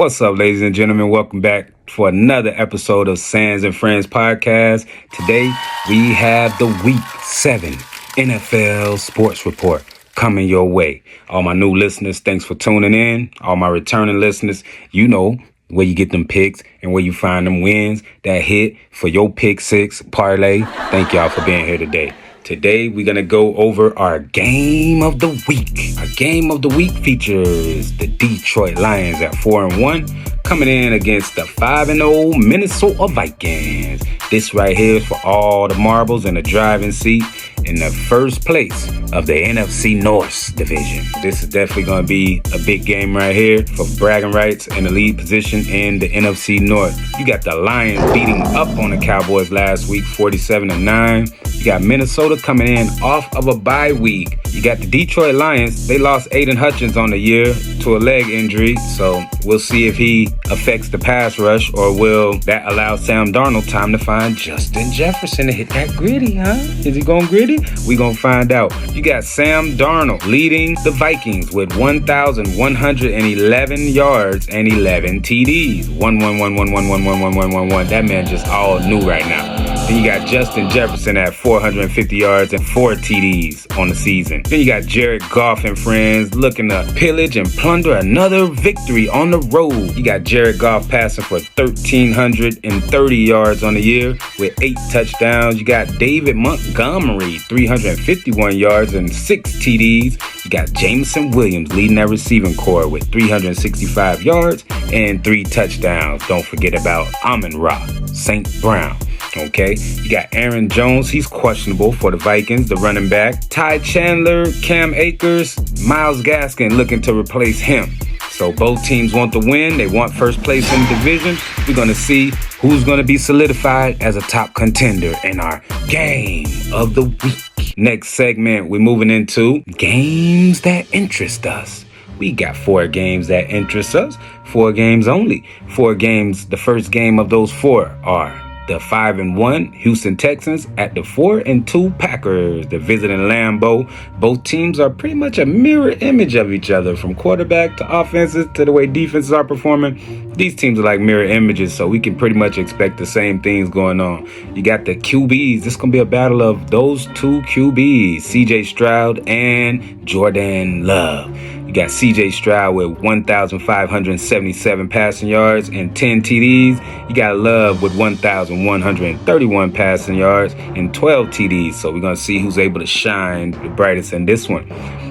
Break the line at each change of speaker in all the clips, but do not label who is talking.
What's up, ladies and gentlemen? Welcome back for another episode of Sands and Friends podcast. Today, we have the Week 7 NFL Sports Report coming your way. All my new listeners, thanks for tuning in. All my returning listeners, you know where you get them picks and where you find them wins that hit for your pick six parlay. Thank y'all for being here today. Today, we're going to go over our game of the week. Our game of the week features the Detroit Lions at 4-1, coming in against the 5-0 Minnesota Vikings. This right here is for all the marbles in the driving seat in the first place of the NFC North division. This is definitely going to be a big game right here for bragging rights and the lead position in the NFC North. You got the Lions beating up on the Cowboys last week, 47-9. You got Minnesota coming in off of a bye week. You got the Detroit Lions. They lost Aiden Hutchins on the year to a leg injury. So we'll see if he affects the pass rush, or will that allow Sam Darnold time to find Justin Jefferson to hit that gritty, huh? Is he going gritty? We gonna find out. You got Sam Darnold leading the Vikings with 1,111 yards and 11 TDs. 1-1-1-1-1-1-1-1-1-1-1. That man just all new right now. Then you got Justin Jefferson at 450 yards and 4 TDs on the season. Then you got Jared Goff and friends looking to pillage and plunder another victory on the road. You got Jared Goff passing for 1,330 yards on the year with 8 touchdowns. You got David Montgomery, 351 yards and 6 TDs. You got Jameson Williams leading that receiving corps with 365 yards and 3 touchdowns. Don't forget about Amon-Ra St. Brown. Okay, you got Aaron Jones. He's questionable for the Vikings, the running back. Ty Chandler, Cam Akers, Myles Gaskin looking to replace him. So both teams want to win. They want first place in the division. We're going to see who's going to be solidified as a top contender in our game of the week. Next segment, we're moving into games that interest us. We got 4 games that interest us. 4 games only. 4 games. The first game of those 4 are the 5-1 Houston Texans at the 4-2 Packers. They're visiting Lambeau. Both teams are pretty much a mirror image of each other, from quarterback to offenses to the way defenses are performing. These teams are like mirror images, so we can pretty much expect the same things going on. You got the QBs. This is going to be a battle of those 2 QBs, CJ Stroud and Jordan Love. You got CJ Stroud with 1,577 passing yards and 10 TDs. You got Love with 1,131 passing yards and 12 TDs. So we're going to see who's able to shine the brightest in this one.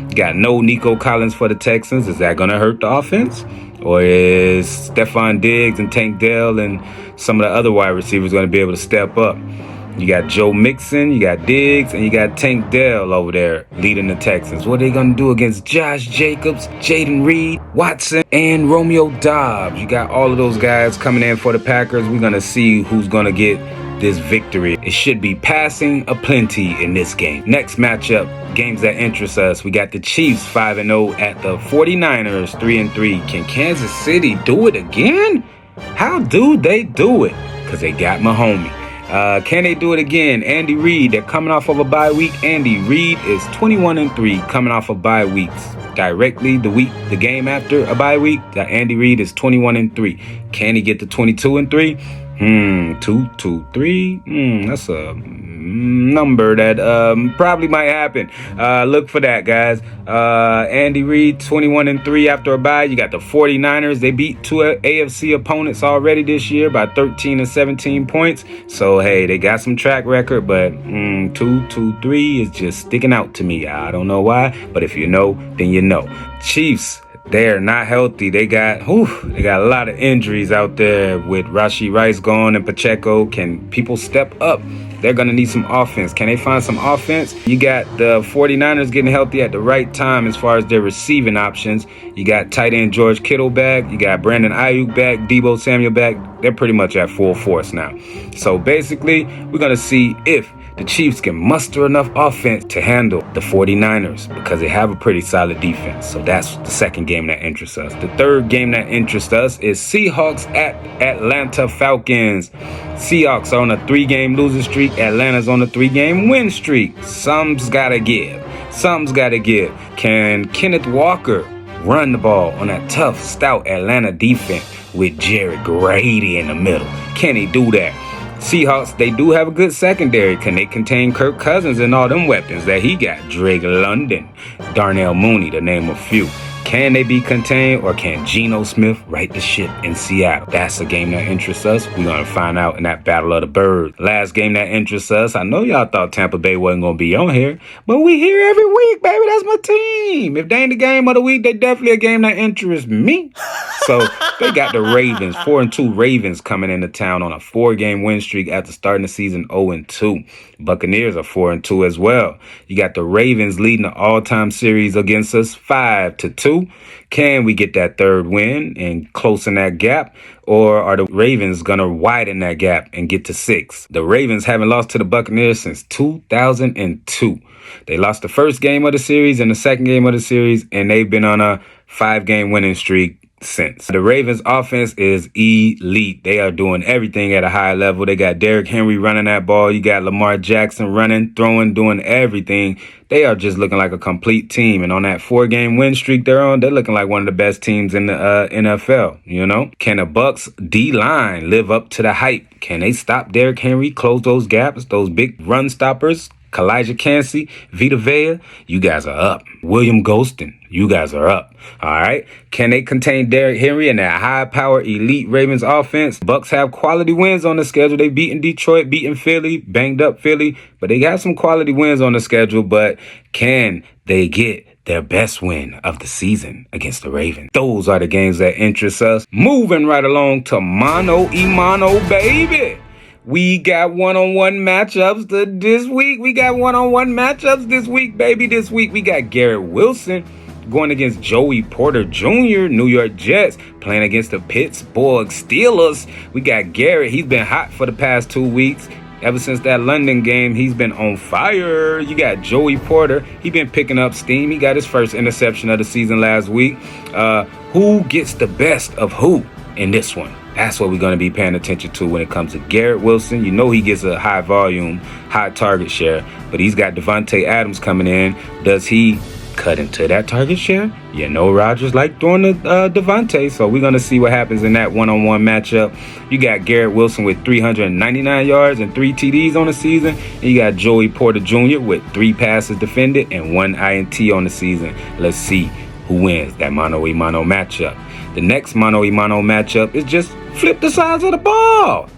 You got no Nico Collins for the Texans. Is that going to hurt the offense? Or is Stephon Diggs and Tank Dell and some of the other wide receivers going to be able to step up? You got Joe Mixon, you got Diggs, and you got Tank Dell over there leading the Texans. What are they going to do against Josh Jacobs, Jaden Reed, Watson, and Romeo Doubs? You got all of those guys coming in for the Packers. We're going to see who's going to get this victory. It should be passing aplenty in this game. Next matchup, games that interest us. We got the Chiefs 5-0 at the 49ers 3-3. Can Kansas City do it again? How do they do it? Because they got my homie. Can they do it again? Andy Reid, they're coming off of a bye week. Andy Reid is 21-3 coming off of bye weeks. Directly the game after a bye week, Andy Reid is 21-3. Can he get to 22-3? 2-3. That's a number that probably might happen. Look for that, guys. Andy Reid 21-3 after a bye. You got the 49ers. They beat 2 AFC opponents already this year by 13 and 17 points. So hey, they got some track record, but 2-3 is just sticking out to me. I don't know why, but if you know, then you know. Chiefs, they're not healthy. They got a lot of injuries out there with Rashee Rice gone and Pacheco. Can people step up? They're going to need some offense. Can they find some offense? You got the 49ers getting healthy at the right time as far as their receiving options. You got tight end George Kittle back. You got Brandon Ayuk back, Deebo Samuel back. They're pretty much at full force now. So basically, we're going to see if the Chiefs can muster enough offense to handle the 49ers, because they have a pretty solid defense. So that's the second game that interests us. The third game that interests us is Seahawks at Atlanta Falcons. Seahawks are on a 3-game losing streak. Atlanta's on a 3-game win streak. Something's got to give. Can Kenneth Walker run the ball on that tough, stout Atlanta defense? with Jared Grady in the middle. Can he do that? Seahawks, they do have a good secondary. Can they contain Kirk Cousins and all them weapons that he got? Drake London, Darnell Mooney, to name a few. Can they be contained, or can Geno Smith right the ship in Seattle? That's a game that interests us. We're going to find out in that Battle of the Birds. Last game that interests us, I know y'all thought Tampa Bay wasn't going to be on here, but we here every week, baby. That's my team. If they ain't the game of the week, they definitely a game that interests me. So they got the Ravens, 4-2 Ravens coming into town on a 4-game win streak after starting the season 0-2. Buccaneers are 4-2 as well. You got the Ravens leading the all-time series against us 5-2. Can we get that third win and closing that gap? Or are the Ravens going to widen that gap and get to 6? The Ravens haven't lost to the Buccaneers since 2002. They lost the first game of the series and the second game of the series, and they've been on a 5-game winning streak since. The Ravens offense is elite. They are doing everything at a high level. They got Derrick Henry running that ball. You got Lamar Jackson running, throwing, doing everything. They are just looking like a complete team. And on that 4-game win streak they're on, they're looking like one of the best teams in the NFL, you know? Can the Bucs D-line live up to the hype? Can they stop Derrick Henry, close those gaps, those big run stoppers? Kalijah Kancey, Vita Vea, you guys are up. William Golston, you guys are up. All right. Can they contain Derrick Henry and that high-power elite Ravens offense? Bucks have quality wins on the schedule. They beaten Detroit, beaten Philly, banged up Philly, but they got some quality wins on the schedule. But can they get their best win of the season against the Ravens? Those are the games that interest us. Moving right along to mano y mano, baby. We got one-on-one matchups this week. This week, baby. This week, we got Garrett Wilson going against Joey Porter Jr., New York Jets, playing against the Pittsburgh Steelers. We got Garrett. He's been hot for the past 2 weeks. Ever since that London game, he's been on fire. You got Joey Porter. He's been picking up steam. He got his first interception of the season last week. Who gets the best of who in this one? That's what we're going to be paying attention to when it comes to Garrett Wilson. You know he gets a high volume, high target share, but he's got Devontae Adams coming in. Does he cut into that target share? You know Rodgers like throwing the Devontae, so we're going to see what happens in that one-on-one matchup. You got Garrett Wilson with 399 yards and 3 TDs on the season. And you got Joey Porter Jr. with 3 passes defended and 1 INT on the season. Let's see who wins that mano-a-mano matchup. The next mano-a-mano matchup is just flip the sides of the ball.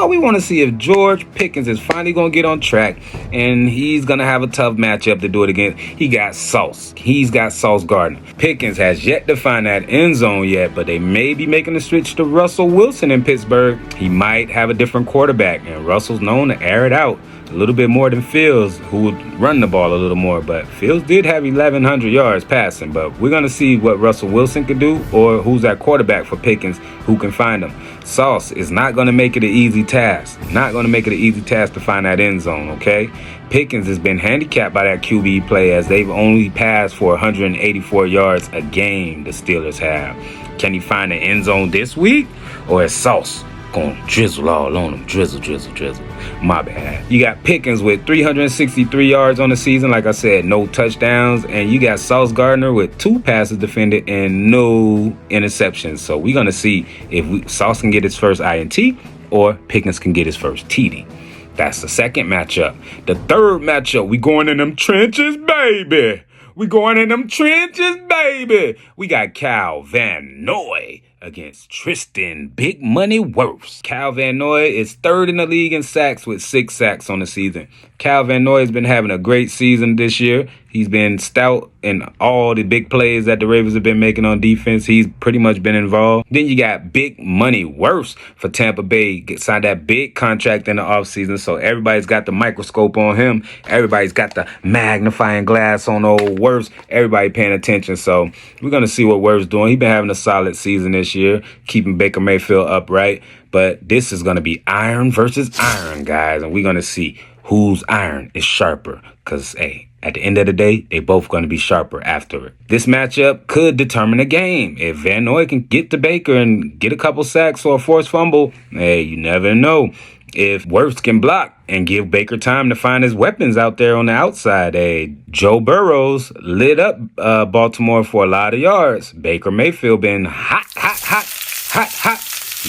We want to see if George Pickens is finally going to get on track, and he's going to have a tough matchup to do it against. He got Sauce. He's got Sauce Gardner. Pickens has yet to find that end zone yet, but they may be making the switch to Russell Wilson in Pittsburgh. He might have a different quarterback, and Russell's known to air it out a little bit more than Fields, who would run the ball a little more. But Fields did have 1,100 yards passing. But we're going to see what Russell Wilson can do, or who's that quarterback for Pickens who can find him. Sauce is not going to make it an easy task. To find that end zone, okay? Pickens has been handicapped by that QB play, as they've only passed for 184 yards a game, the Steelers have. Can he find the end zone this week, or is Sauce going to drizzle all on him? Drizzle. My bad. You got Pickens with 363 yards on the season. Like I said, no touchdowns. And you got Sauce Gardner with 2 passes defended and no interceptions. So we're going to see if Sauce can get his first INT or Pickens can get his first TD. That's the second matchup. The third matchup, we going in them trenches, baby. We got Kyle Van Noy against Tristan Big Money Wirfs. Kyle Van Noy is 3rd in the league in sacks with 6 sacks on the season. Kyle Van Noy has been having a great season this year. He's been stout in all the big plays that the Ravens have been making on defense. He's pretty much been involved. Then you got Big Money Wirfs for Tampa Bay. Signed that big contract in the offseason, so everybody's got the microscope on him. Everybody's got the magnifying glass on old Wirfs. Everybody paying attention, so we're going to see what Wirfs doing. He's been having a solid season this year, keeping Baker Mayfield upright. But this is going to be iron versus iron, guys, and we're going to see whose iron is sharper. Because, hey, at the end of the day, they both going to be sharper after it. This matchup could determine the game. If Van Noy can get to Baker and get a couple sacks or a forced fumble, hey, you never know. If Wirfs can block and give Baker time to find his weapons out there on the outside, hey, Joe Burrows lit up Baltimore for a lot of yards. Baker Mayfield been hot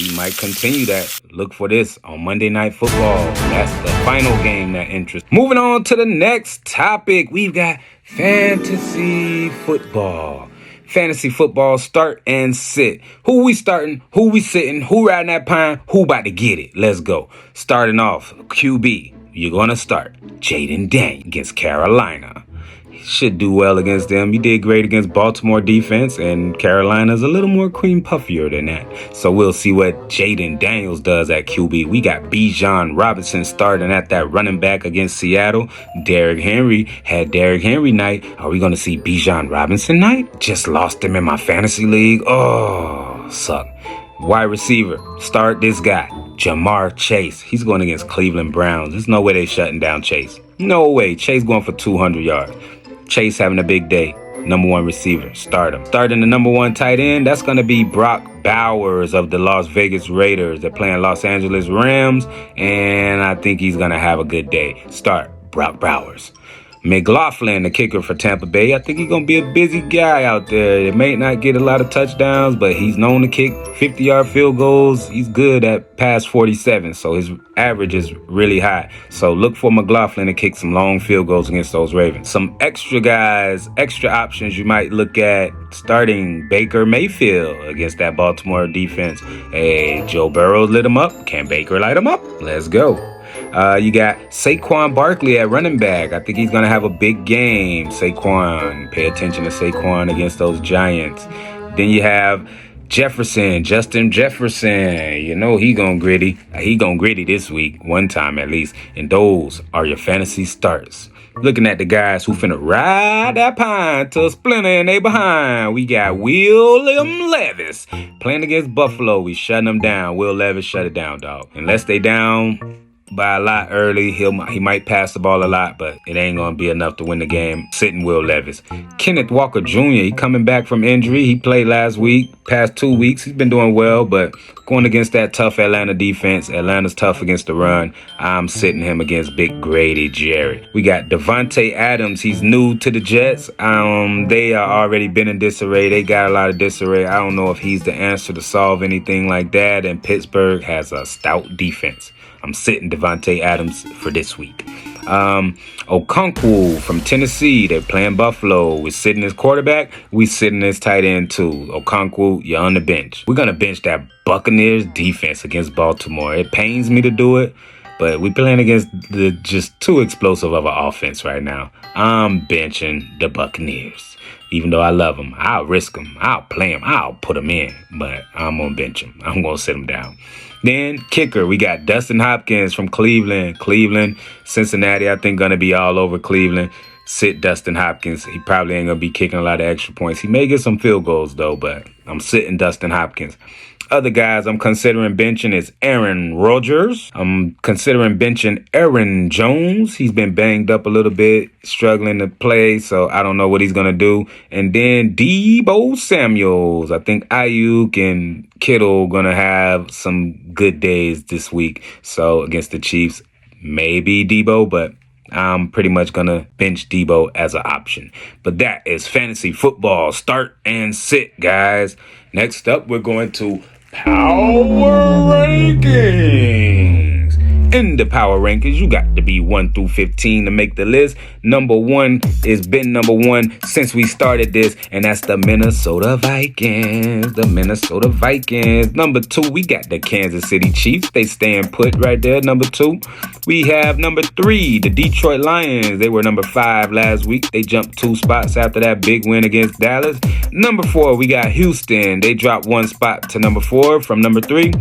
he might continue that. Look for this on Monday Night Football. That's the final game that interests. Moving on to the next topic, we've got fantasy football. Fantasy football start and sit. Who we starting? Who we sitting? Who riding that pine? Who about to get it? Let's go. Starting off, QB. You're going to start Jayden Daniels against Carolina. He should do well against them. He did great against Baltimore defense, and Carolina's a little more cream puffier than that. So we'll see what Jayden Daniels does at QB. We got Bijan Robinson starting at that running back against Seattle. Derrick Henry had Derrick Henry night. Are we going to see Bijan Robinson night? Just lost him in my fantasy league. Oh, suck. Wide receiver, start this guy, Jamar Chase. He's going against Cleveland Browns. There's no way they're shutting down Chase. No way. Chase going for 200 yards. Chase having a big day. Number one receiver, start him. Starting the number one tight end, that's going to be Brock Bowers of the Las Vegas Raiders. They're playing Los Angeles Rams, and I think he's going to have a good day. Start Brock Bowers. McLaughlin, the kicker for Tampa Bay. I think he's going to be a busy guy out there. He may not get a lot of touchdowns, but he's known to kick 50-yard field goals. He's good at past 47, so his average is really high. So look for McLaughlin to kick some long field goals against those Ravens. Some extra guys, extra options you might look at, starting Baker Mayfield against that Baltimore defense. Hey, Joe Burrow lit him up. Can Baker light him up? Let's go. You got Saquon Barkley at running back. I think he's going to have a big game. Saquon. Pay attention to Saquon against those Giants. Then you have Justin Jefferson. You know he gonna gritty. He gonna gritty this week, one time at least. And those are your fantasy starts. Looking at the guys who finna ride that pine to a splinter and they behind. We got William Levis playing against Buffalo. We shutting them down. Will Levis shut it down, dog. Unless they down by a lot early, he might pass the ball a lot, but it ain't gonna be enough to win the game. Sitting Will Levis. Kenneth Walker Jr., he coming back from injury. He played last week, past 2 weeks. He's been doing well, but going against that tough Atlanta defense, Atlanta's tough against the run. I'm sitting him against Big Grady Jarrett. We got Devontae Adams. He's new to the Jets. They are already been in disarray. They got a lot of disarray. I don't know if he's the answer to solve anything like that, and Pittsburgh has a stout defense. I'm sitting Devontae Adams for this week. Okonkwo from Tennessee. They're playing Buffalo. We're sitting his quarterback. We sitting his tight end too. Okonkwo, you're on the bench. We're going to bench that Buccaneers defense against Baltimore. It pains me to do it, but we're playing against the just too explosive of an offense right now. I'm benching the Buccaneers. Even though I love them, I'll risk them. I'll play them. I'll put them in, but I'm going to bench them. I'm going to sit them down. Then kicker, we got Dustin Hopkins from Cleveland. Cincinnati, I think, going to be all over Cleveland. Sit Dustin Hopkins. He probably ain't going to be kicking a lot of extra points. He may get some field goals, though, but I'm sitting Dustin Hopkins. Other guys I'm considering benching is Aaron Rodgers. I'm considering benching Aaron Jones. He's been banged up a little bit, struggling to play, so I don't know what he's going to do. And then Deebo Samuels. I think Ayuk and Kittle going to have some good days this week. So against the Chiefs, maybe Deebo, but I'm pretty much going to bench Deebo as an option. But that is fantasy football. Start and sit, guys. Next up, we're going to Power Rankings. In the Power Rankings, you got to be 1 through 15 to make the list. Number 1 has been number 1 since we started this, and that's the Minnesota Vikings. Number 2, we got the Kansas City Chiefs. They staying put right there. Number 2, we have number 3, the Detroit Lions. They were number 5 last week. They jumped 2 spots after that big win against Dallas. Number 4, we got Houston. They dropped 1 spot to number 4 from number 3.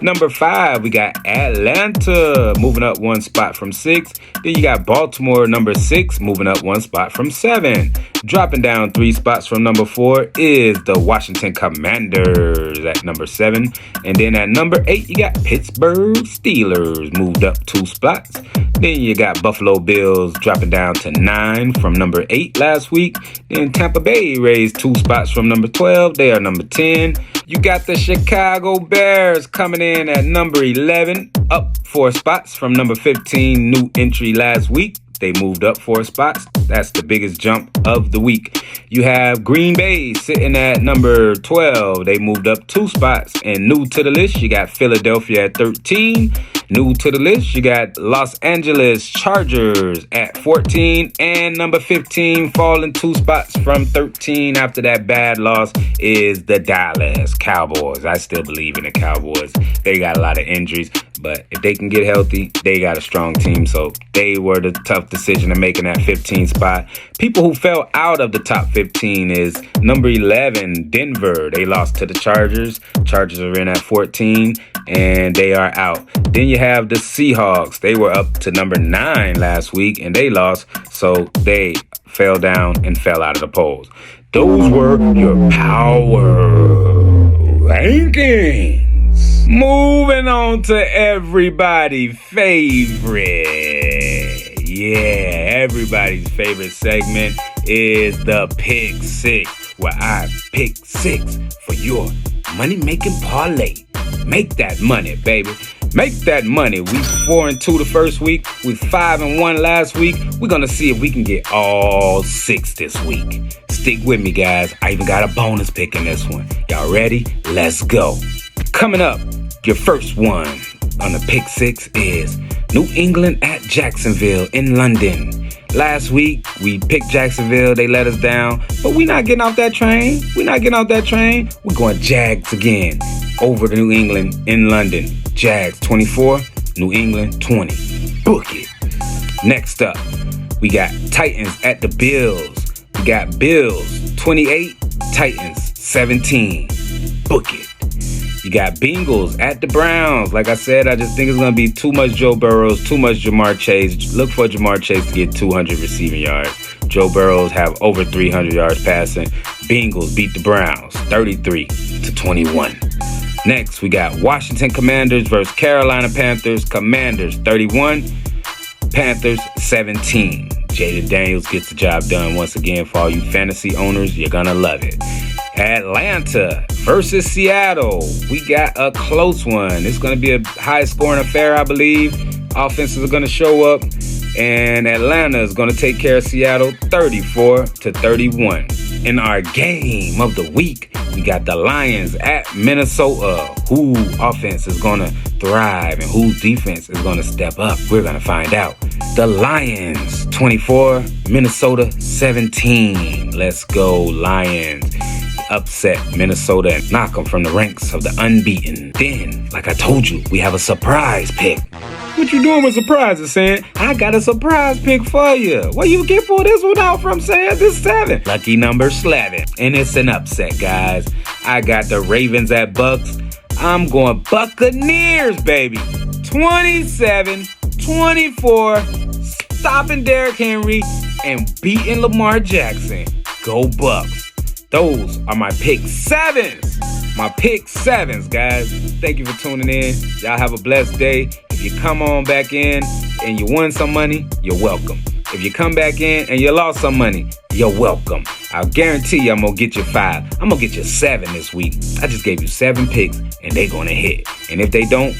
Number 5, we got Atlanta moving up 1 spot from 6. Then you got Baltimore, number 6, moving up 1 spot from 7. Dropping down 3 spots from number 4 is the Washington Commanders at number 7. And then at number 8, you got Pittsburgh Steelers, moved up 2 spots. Then you got Buffalo Bills dropping down to 9 from number 8 last week. Then Tampa Bay raised 2 spots from number 12. They are number 10. You got the Chicago Bears coming in at number 11, up 4 spots from number 15, new entry last week. They moved up 4 spots. That's the biggest jump of the week. You have Green Bay sitting at number 12. They moved up 2 spots. And new to the list, you got Philadelphia at 13. New to the list, you got Los Angeles Chargers at 14. And number 15, falling 2 spots from 13 after that bad loss, is the Dallas Cowboys. I still believe in the Cowboys. They got a lot of injuries, but if they can get healthy, they got a strong team. So they were the tough decision of making that 15 spot. People who fell out of the top 15 is number 11, Denver. They lost to the Chargers. Chargers are in at 14, and they are out. Then you have the Seahawks. They were up to number 9 last week, and they lost, so they fell down and fell out of the polls. Those were your power rankings. Moving on to everybody's favorite. Yeah, everybody's favorite segment is the Pick 6, where I pick 6 for your money-making parlay. Make that money, baby. Make that money. We 4-2 the first week. We 5-1 last week. We're going to see if we can get all 6 this week. Stick with me, guys. I even got a bonus pick in this one. Y'all ready? Let's go. Coming up, your first one on the Pick 6 is New England at Jacksonville in London. Last week, we picked Jacksonville. They let us down. But we're not getting off that train. We're going Jags again over to New England in London. Jags 24, New England 20. Book it. Next up, we got Titans at the Bills. We got Bills 28, Titans 17. Book it. You got Bengals at the Browns. Like I said, I just think it's going to be too much Joe Burrows, too much Jamar Chase. Look for Jamar Chase to get 200 receiving yards. Joe Burrows have over 300 yards passing. Bengals beat the Browns 33-21. Next, we got Washington Commanders versus Carolina Panthers. Commanders 31, Panthers 17. Jaden Daniels gets the job done once again. For all you fantasy owners, you're going to love it. Atlanta versus Seattle. We got a close one. It's going to be a high-scoring affair, I believe. Offenses are going to show up, and Atlanta is going to take care of Seattle 34-31. In our game of the week, we got the Lions at Minnesota. Who offense is going to thrive and whose defense is going to step up? We're going to find out. The Lions 24, Minnesota 17. Let's go, Lions. Upset Minnesota and knock them from the ranks of the unbeaten. Then, like I told you, we have a surprise pick. What you doing with surprises, Sam? I got a surprise pick for you. What you get for this one out from, Sam? This 7. Lucky number 11. And it's an upset, guys. I got the Ravens at Bucks. I'm going Buccaneers, baby. 27-24. Stopping Derrick Henry and beating Lamar Jackson. Go Bucks. Those are my pick 7s. My pick 7s, guys. Thank you for tuning in. Y'all have a blessed day. If you come on back in and you won some money, you're welcome. If you come back in and you lost some money, you're welcome. I'll guarantee you I'm going to get you 5. I'm going to get you 7 this week. I just gave you 7 picks and they're going to hit. And if they don't...